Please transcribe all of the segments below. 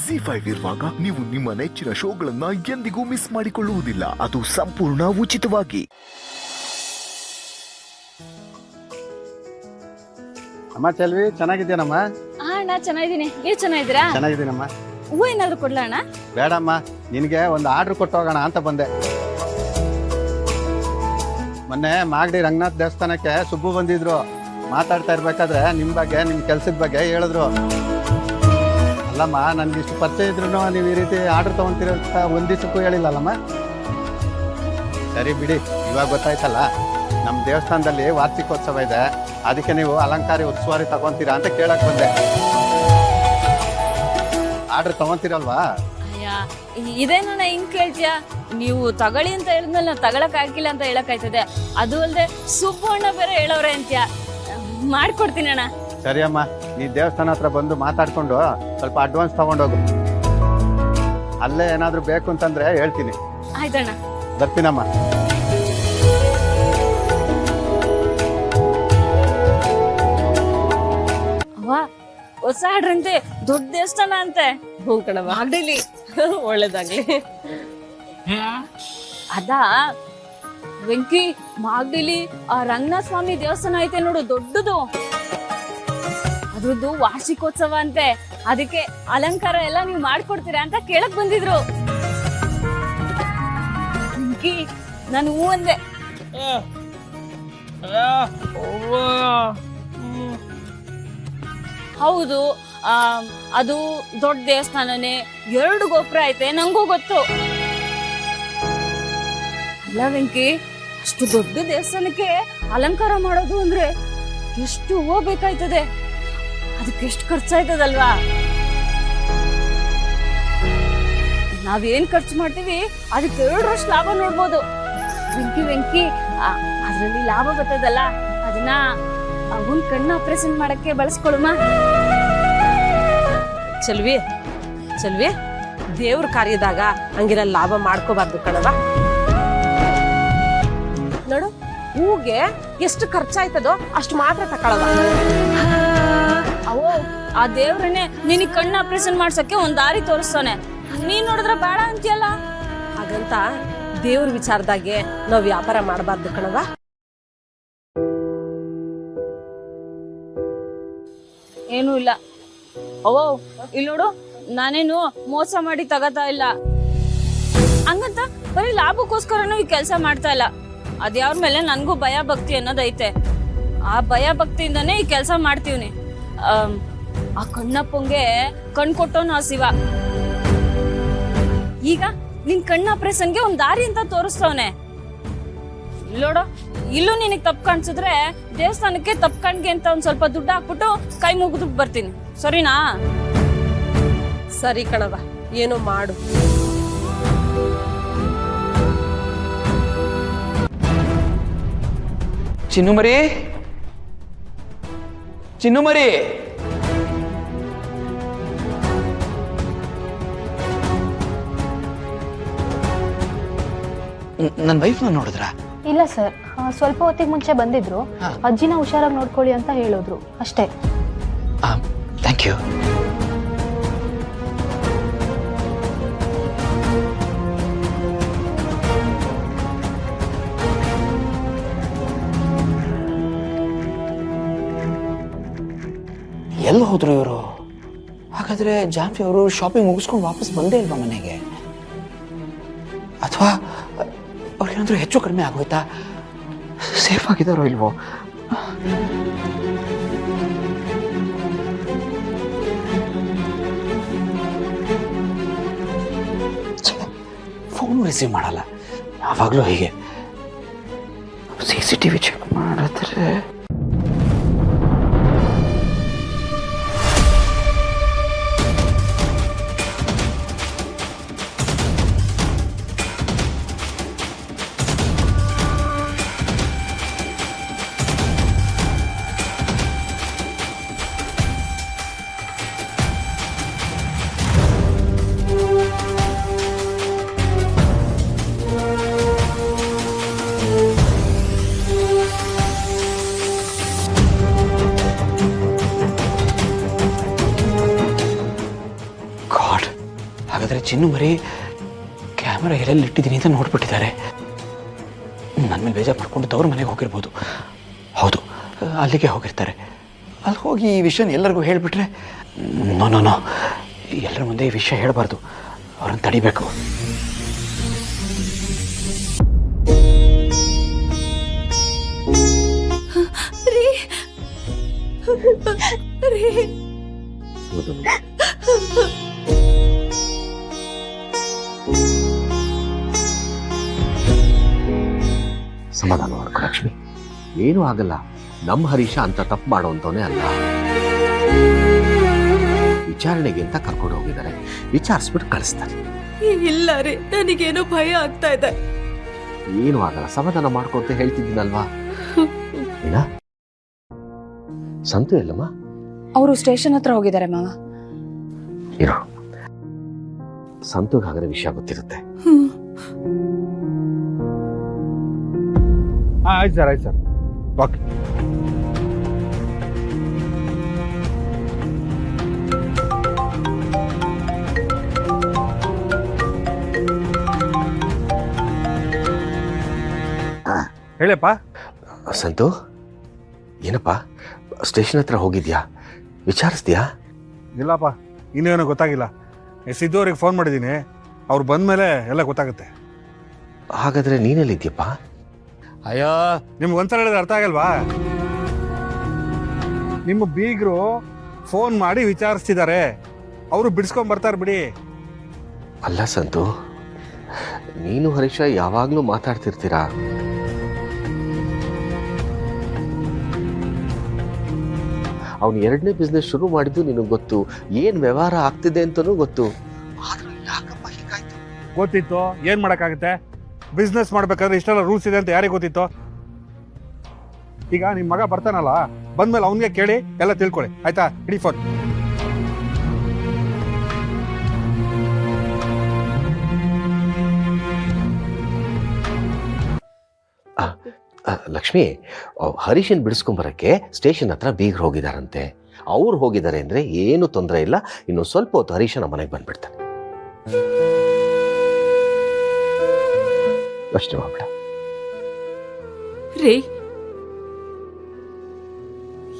ಜಿ5 ಇರುವಾಗ ನೀವು ನಿಮ್ಮ ನೆಚ್ಚಿನ ಶೋಗಳನ್ನ ಎಂದಿಗೂ ಮಿಸ್ ಮಾಡಿಕೊಳ್ಳುವುದಿಲ್ಲ. ಅದು ಸಂಪೂರ್ಣ ಉಚಿತವಾಗಿ. ಅಮ್ಮ ಚೆಲ್ವಿ, ಚೆನ್ನಾಗಿದ್ದೇನಮ್ಮ? ಅಣ್ಣ ಚೆನ್ನಾಗಿದ್ದೀನಿ, ನೀವು ಚೆನ್ನಾಗಿದ್ದೀರಾ? ಚೆನ್ನಾಗಿದ್ದೀನಮ್ಮ. ಹೂವು ಏನಾದ್ರು ಕೊಡ್ಲಾ ಅಣ್ಣ? ಬೇಡಮ್ಮ, ನಿನಗೆ ಒಂದು ಆರ್ಡ್ರ್ ಕೊಟ್ಟು ಹೋಗೋಣ ಅಂತ ಬಂದೆ. ಮೊನ್ನೆ ಮಾಗಡಿ ರಂಗನಾಥ್ ದೇವಸ್ಥಾನಕ್ಕೆ ಸುಬ್ಬು ಬಂದಿದ್ರು. ಮಾತಾಡ್ತಾ ಇರ್ಬೇಕಾದ್ರೆ ನಿಮ್ಮ ಬಗ್ಗೆ, ನಿಮ್ಮ ಕೆಲ್ಸದ ಬಗ್ಗೆ ಹೇಳಿದ್ರು. ಅಲ್ಲಮ್ಮ, ನನ್ಗೆ ಇಷ್ಟು ಪರಿಚಯ ಇದ್ರು ನೀವು ಈ ರೀತಿ ಆರ್ಡ್ರ್ ತೊಗೊಂತೀರ ಅಂತ ಒಂದು ದಿವಸಕ್ಕೂ ಹೇಳಿಲ್ಲಲ್ಲಮ್ಮ. ಸರಿ ಬಿಡಿ, ಇವಾಗ ಗೊತ್ತಾಯ್ತಲ್ಲ, ನಮ್ಮ ದೇವಸ್ಥಾನದಲ್ಲಿ ವಾರ್ಷಿಕೋತ್ಸವ ಇದೆ, ಅದಕ್ಕೆ ನೀವು ಅಲಂಕಾರಿ ಉತ್ಸವಾರಿ ತಗೊಂತೀರಾ ಅಂತ ಕೇಳಕ್ ಬಂದೆ. ಆರ್ಡ್ರ್ ತಗೊಂತೀರಲ್ವಾ? ಅಯ್ಯ, ಇದೇನಣ್ಣ ಹಿಂಗ್ ಕೇಳ್ತೀಯಾ? ನೀವು ತಗೊಳ್ಳಿ ಅಂತ ಹೇಳಿದ್ಮೇಲೆ ನಾವು ತಗೊಳಕ್ ಆಗಿಲ್ಲ ಅಂತ ಹೇಳಕ್ಕಾಯ್ತದೆ? ಅದು ಅಲ್ಲದೆ ಸುಬ್ಬಣ್ಣ ಬೇರೆ ಹೇಳೋರೆ ಅಂತ್ಯ. ಮಾಡ್ಕೊಡ್ತೀನಿ ಅಣ್ಣ. ಸರಿ ಅಮ್ಮ, ನೀ ದೇವಸ್ಥಾನ ಹತ್ರ ಬಂದು ಮಾತಾಡ್ಕೊಂಡು ಸ್ವಲ್ಪ ಅಡ್ವಾನ್ಸ್ ತಗೊಂಡೋಗು. ಅಲ್ಲೇ ಏನಾದ್ರು ಬೇಕು ಅಂತಂದ್ರೆ ಹೇಳ್ತೀನಿ. ಆಯ್ತಣ್ಣ, ಬರ್ತೀನಮ್ಮ. ಅವ್ವ, ಹೊಸ ಆಡ್ರಂತೆ, ದೊಡ್ಡ ದೇವಸ್ಥಾನ ಅಂತೆ. ಹ್ಞೂ ಕಣವ, ಆಗಲಿ ಒಳ್ಳೇದಾಗ್ಲಿ. ಅದಾ ವೆಂಕಿ, ಮಾಗಡಿಲಿ ಆ ರಂಗನಾಥ ಸ್ವಾಮಿ ದೇವಸ್ಥಾನ ಐತೆ ನೋಡು, ದೊಡ್ಡದು. ಅದ್ರದ್ದು ವಾರ್ಷಿಕೋತ್ಸವ ಅಂತೆ, ಅದಕ್ಕೆ ಅಲಂಕಾರ ಎಲ್ಲ ನೀವು ಮಾಡ್ಕೊಡ್ತೀರಾ ಅಂತ ಕೇಳಕ್ ಬಂದಿದ್ರು. ವೆಂಕಿ, ನಾನು ಹೂ ಅಂದೆ. ಹೌದು, ಅದು ದೊಡ್ಡ ದೇವಸ್ಥಾನನೇ, 2 ಗೋಪುರ ಐತೆ, ನಂಗೂ ಗೊತ್ತು. ಅಲ್ಲ ವೆಂಕಿ, ಅಷ್ಟು ದೊಡ್ಡ ದೇವಸ್ಥಾನಕ್ಕೆ ಅಲಂಕಾರ ಮಾಡೋದು ಅಂದ್ರೆ ಎಷ್ಟು ಹೂವು ಬೇಕಾಯ್ತದೆ, ಅದಕ್ಕೆ ಎಷ್ಟು ಖರ್ಚಾಯ್ತದಲ್ವಾ? ನಾವೇನ್ ಖರ್ಚು ಮಾಡ್ತೀವಿ ಅದಕ್ಕೆ 2ರಷ್ಟು ಲಾಭ ನೋಡ್ಬೋದು. ವೆಂಕಿ, ಅದ್ರಲ್ಲಿ ಲಾಭ ಬರ್ತದಲ್ಲ, ಅದನ್ನ ಅವನ್ ಕಣ್ಣು ಆಪರೇಷನ್ ಮಾಡಕ್ಕೆ ಬಳಸ್ಕೊಳಮ್ಮ. ಚೆಲ್ವಿ, ದೇವ್ರ ಕಾರ್ಯದಾಗ ಹಂಗಿರ ಲಾಭ ಮಾಡ್ಕೋಬಾರ್ದು ಕಣವ. ನೋಡು, ಹೂಗೆ ಎಷ್ಟು ಖರ್ಚಾಯ್ತದೋ ಅಷ್ಟು ಮಾತ್ರ ತಕೊಳವ. ಅವೋ, ಆ ದೇವ್ರನ್ನೇ ನಿನಗ್ ಕಣ್ಣು ಆಪರೇಷನ್ ಮಾಡ್ಸಕ್ಕೆ ಒಂದ್ ದಾರಿ ತೋರಿಸ್ತಾನೆ, ನೀನ್ ನೋಡಿದ್ರೆ ಬೇಡ ಅಂತೀಯಲ್ಲ. ಹಾಗಂತ ದೇವ್ರ ವಿಚಾರದಾಗೆ ನಾವ್ ವ್ಯಾಪಾರ ಮಾಡಬಾರ್ದು ಕಣವ. ಏನೂ ಇಲ್ಲ ಅವೋ, ಇಲ್ಲಿ ನೋಡು, ನಾನೇನು ಮೋಸ ಮಾಡಿ ತಗೋತಾ ಇಲ್ಲ, ಹಂಗಂತ ಬರೀ ಲಾಭಕ್ಕೋಸ್ಕರನೂ ಈ ಕೆಲಸ ಮಾಡ್ತಾ ಇಲ್ಲ. ಅದ್ಯಾವ್ರ ಮೇಲೆ ನನ್ಗೂ ಭಯ ಭಕ್ತಿ ಅನ್ನೋದೈತೆ, ಆ ಭಯ ಭಕ್ತಿಯಿಂದಾನೇ ಈ ಕೆಲಸ ಮಾಡ್ತೀವ್ನಿ. ಆ ಕಣ್ಣಪ್ಪಂಗೆ ಕಣ್ ಕೊಟ್ಟೋನು ಆ ಶಿವ. ಈಗ ನಿನ್ ಕಣ್ಣ ಆಪರೇಷನ್ಗೆ ಒಂದ್ ದಾರಿ ಅಂತ ತೋರಿಸ್ತವನೆ. ಇಲ್ಲೋಡು, ಇಲ್ಲೂ ನಿನಗ್ ತಪ್ಪು ಕಾಣಿಸಿದ್ರೆ ದೇವಸ್ಥಾನಕ್ಕೆ ತಪ್ಪು ಕಣ್ಗೆ ಅಂತ ಒಂದ್ ಸ್ವಲ್ಪ ದುಡ್ಡು ಹಾಕ್ಬಿಟ್ಟು ಕೈ ಮುಗಿದು ಬರ್ತೀನಿ, ಸರಿನಾ? ಸರಿ ಕಣವ, ಏನೋ ಮಾಡು. ಚಿನ್ನು ಮರಿ, ನನ್ನ ವೈಫ್ನ ನೋಡಿದ್ರ? ಇಲ್ಲ ಸರ್, ಸ್ವಲ್ಪ ಹೊತ್ತಿಗೆ ಮುಂಚೆ ಬಂದಿದ್ರು. ಅಜ್ಜಿನ ಹುಷಾರಾಗಿ ನೋಡ್ಕೊಳ್ಳಿ ಅಂತ ಹೇಳಿದ್ರು ಅಷ್ಟೇ. Thank you. ಎಲ್ಲಿ ಹೋದ್ರು ಇವರು? ಹಾಗಾದ್ರೆ ಜಾನ್ವಿ ಅವರು ಶಾಪಿಂಗ್ ಮುಗಿಸ್ಕೊಂಡು ವಾಪಸ್ ಬಂದೇ ಇಲ್ವಾ ಮನೆಗೆ? ಅಥವಾ ಅವ್ರಿಗೇನಾದ್ರೂ ಹೆಚ್ಚು ಕಡಿಮೆ ಆಗೋಯ್ತಾ? ಸೇಫ್ ಆಗಿದಾರೋ ಇಲ್ವೋ? ಫೋನು ರಿಸೀವ್ ಮಾಡಲ್ಲ, ಯಾವಾಗಲೂ ಹೀಗೆ. CCTV ಚೆಕ್ ಮಾಡಿದ್ರೆ ಹಾಗಾದರೆ ಚಿನ್ನು ಮರಿ ಕ್ಯಾಮರಾ ಎಲ್ಲೆಲ್ಲಿ ಇಟ್ಟಿದ್ದೀನಿ ಅಂತ ನೋಡ್ಬಿಟ್ಟಿದ್ದಾರೆ. ನನ್ನ ಮೇಲೆ ಬೇಜಾರು ಪಡ್ಕೊಂಡು ತವ್ರ ಮನೆಗೆ ಹೋಗಿರ್ಬೋದು. ಹೌದು, ಅಲ್ಲಿಗೆ ಹೋಗಿರ್ತಾರೆ. ಅಲ್ಲಿ ಹೋಗಿ ಈ ವಿಷಯನ ಎಲ್ಲರಿಗೂ ಹೇಳಿಬಿಟ್ರೆ, ನೋ, ಎಲ್ಲರ ಮುಂದೆ ಈ ವಿಷಯ ಹೇಳಬಾರ್ದು. ಅವ್ರನ್ನ ತಡಿಬೇಕು. ಸಮಾಧಾನ ಮಾಡ್ಕೊ ಲಕ್ಷ್ಮಿ, ಏನೂ ಆಗಲ್ಲ. ನಮ್ಮ ಹರೀಶ ಅಂತ ತಪ್ಪು ಮಾಡುವಂತವನೇ ಅಲ್ಲ. ವಿಚಾರಣೆಗೆ ಅಂತ ಕರ್ಕೊಂಡು ಹೋಗಿದ್ದಾರೆ, ವಿಚಾರಿಸ್ಬಿಟ್ಟು ಕಳಿಸ್ತಾರೆ. ಇಲ್ಲ ರೀ, ನನಗೇನೋ ಭಯ ಆಗ್ತಾ ಇದೆ. ಏನೂ ಆಗಲ್ಲ, ಸಮಾಧಾನ ಮಾಡ್ಕೊಂತ ಹೇಳ್ತಿದ್ದೀನಲ್ವಾ. ಏನ ಸಂತು ಎಲ್ಲಮ್ಮ? ಅವರು ಸ್ಟೇಷನ್ ಹತ್ರ ಹೋಗಿದ್ದಾರೆ ಮಾವ. ಇರೋ, ಸಂತುಗ್ ಹಾಗಾದ್ರೆ ವಿಷಯ ಗೊತ್ತಿರುತ್ತೆ. ಆಯ್ತು ಸರ್ ಓಕೆ. ಹೇಳಪ್ಪ. ಸಂತು, ಏನಪ್ಪ ಸ್ಟೇಷನ್ ಹತ್ರ ಹೋಗಿದ್ಯಾ? ವಿಚಾರಿಸ್ತೀಯಾ? ಇಲ್ಲಪ್ಪ, ಇನ್ನೇನೋ ಗೊತ್ತಾಗಿಲ್ಲ. ಸಿದ್ದು ಅವ್ರಿಗೆ ಫೋನ್ ಮಾಡಿದ್ದೀನಿ, ಅವ್ರು ಬಂದ್ಮೇಲೆ ಎಲ್ಲ ಗೊತ್ತಾಗುತ್ತೆ. ಹಾಗಾದ್ರೆ ನೀನೆಲ್ಲಿದ್ಯಪ್ಪ? ಅಯ್ಯೋ, ನಿಮ್ಗೆ ಒಂದ್ಸಲ ಹೇಳಿದ್ರೆ ಅರ್ಥ ಆಗಲ್ವಾ? ನಿಮ್ಮ ಬೀಗರು ಫೋನ್ ಮಾಡಿ ವಿಚಾರಿಸ್ತಿದ್ದಾರೆ, ಅವರು ಬಿಡಿಸ್ಕೊಂಡ್ ಬರ್ತಾರೆ ಬಿಡಿ. ಅಲ್ಲ ಸಂತು, ನೀನು ಹರೀಶ ಯಾವಾಗ್ಲೂ ಮಾತಾಡ್ತಿರ್ತೀರಾ. ಅವನು 2ನೇ ಬಿಸ್ನೆಸ್ ಶುರು ಮಾಡಿದ್ದು ನಿನಗೆ ಗೊತ್ತು, ಏನ್ ವ್ಯವಹಾರ ಆಗ್ತಿದೆ ಅಂತನೂ ಗೊತ್ತು. ಯಾಕಪ್ಪ ಹೀಗಾಯ್ತು? ಗೊತ್ತಿತ್ತು, ಏನ್ ಮಾಡಕ್ಕಾಗುತ್ತೆ? ಬಿಸ್ನೆಸ್ ಮಾಡ್ಬೇಕಾದ್ರೆ ಇಷ್ಟೆಲ್ಲ ರೂಲ್ಸ್ ಇದೆ ಅಂತ ಯಾರಿಗೆ ಗೊತ್ತಿತ್ತು? ಈಗ ನಿಮ್ ಮಗ ಬರ್ತಾನಲ್ಲ, ಬಂದ್ಮೇಲೆ ಅವನಿಗೆ ಕೇಳಿ ಎಲ್ಲ ತಿಳ್ಕೊಳ್ಳಿ, ಆಯ್ತಾ? ಇಡೀ ಫೋನ್. ಲಕ್ಷ್ಮಿ, ಹರೀಶನ್ ಬಿಡಿಸ್ಕೊಂಬರಕ್ಕೆ ಸ್ಟೇಷನ್ ಹತ್ರ ಬೀಗ್ರು ಹೋಗಿದಾರಂತೆ. ಅವ್ರು ಹೋಗಿದ್ದಾರೆ ಅಂದ್ರೆ ಏನು ತೊಂದರೆ ಇಲ್ಲ. ಇನ್ನು ಸ್ವಲ್ಪ ಹೊತ್ತು ಹರೀಶನ ಮನೆಗೆ ಬಂದ್ಬಿಡ್ತಾನೆ. ಅಷ್ಟೇ ಮಾಡ್ಬೇಡ ರೀ.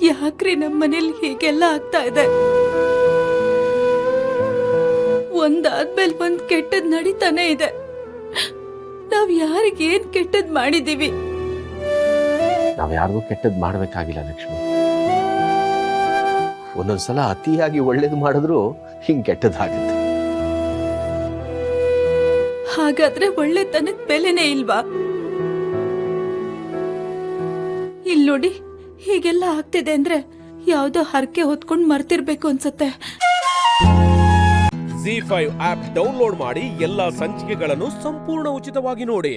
ಯಾಕ್ರಿ ನಮ್ಮ ಮನೇಲಿ ಹೀಗೆಲ್ಲ ಆಗ್ತಾ ಇದೆ? ಒಂದಾದ್ಮೇಲೆ ಒಂದ್ ಕೆಟ್ಟದ್ ನಡೀತಾನೆ ಇದೆ. ನಾವ್ ಯಾರಿಗೇನ್ ಕೆಟ್ಟದ್ ಮಾಡಿದೀವಿ? ನಾವ್ ಯಾರಿಗೂ ಕೆಟ್ಟದ್ ಮಾಡ್ಬೇಕಾಗಿಲ್ಲ ಲಕ್ಷ್ಮಿ. ಒಂದೊಂದ್ಸಲ ಅತಿಯಾಗಿ ಒಳ್ಳೇದು ಮಾಡಿದ್ರು ಹಿಂಗ್ ಕೆಟ್ಟದಾಗುತ್ತೆ. ಹಾಗಾದ್ರೆ ಒಳ್ಳೆತನಕ್ ಬೆಲೆನೇ ಇಲ್ವಾ? ಇಲ್ ನೋಡಿ, ಹೀಗೆಲ್ಲ ಆಗ್ತಿದೆ ಅಂದ್ರೆ ಯಾವ್ದೋ ಹರಕೆ ಹೊತ್ಕೊಂಡ್ ಮರ್ತಿರ್ಬೇಕು ಅನ್ಸತ್ತೆ. ZEE5 ಆಪ್ ಡೌನ್ಲೋಡ್ ಮಾಡಿ ಎಲ್ಲಾ ಸಂಚಿಕೆಗಳನ್ನು ಸಂಪೂರ್ಣ ಉಚಿತವಾಗಿ ನೋಡಿ.